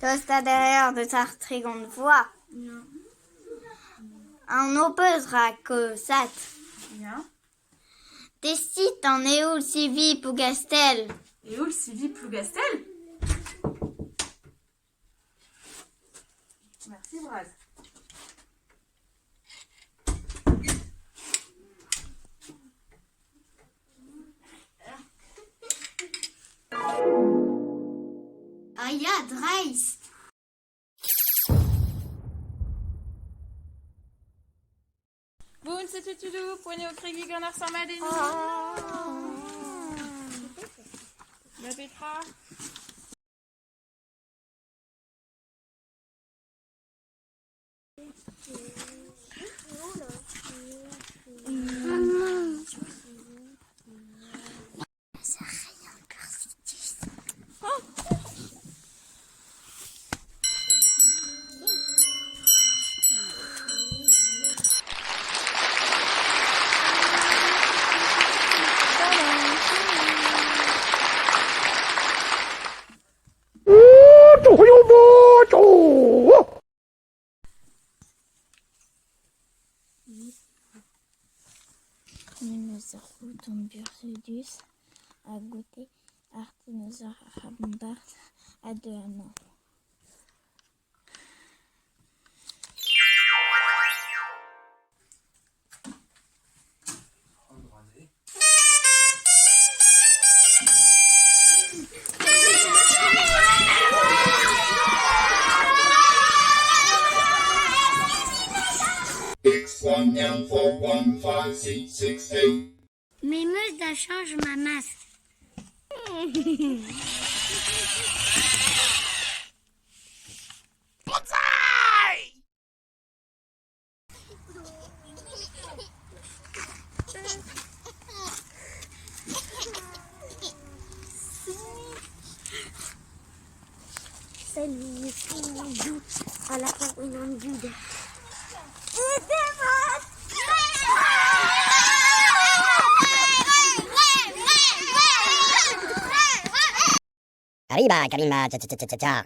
Tosta derrière de ta très grande voix. Non. Un opposera que sat. Ja. Testit en eul sivi pugastel. Eul sivi plugastel. Merci Braz. Aya dreis. Boun, c'était tout doux. Poignée au crédit, grenard sans madine. La Petra. Dinosaur Bursidus a goûté Artinosaur Rambart à 2 ans. X1 M4 1 5 6 6 8. Mais me change ma masque. Salut, à la fin une guide. Arriba, Kalimba, tcha tcha tcha tcha tcha.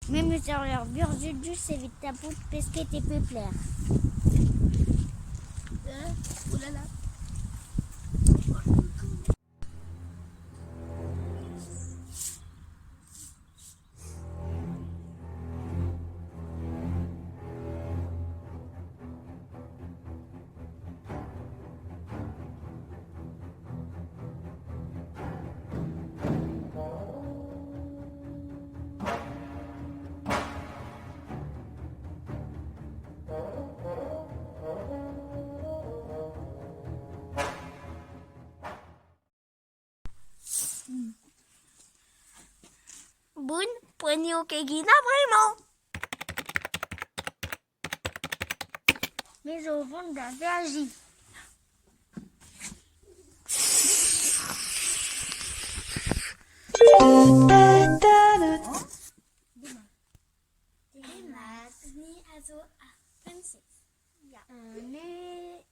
Même sur leur Bursidus évite ta peau parce que t'es peu plaire. Oh là là. Boun, poignée au kegina vraiment. Mais au fond d'avait agi.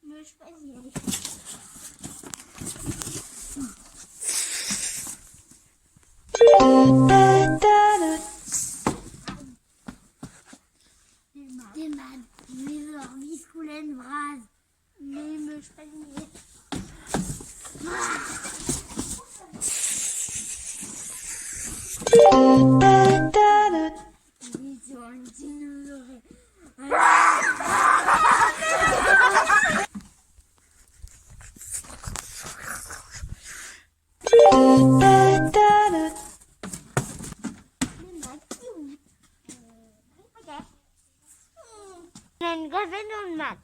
Me choisir. Des man, mes orvis coulen bras, mais me choisir. Ils ont un dinosaure. Une gavette dans le mat.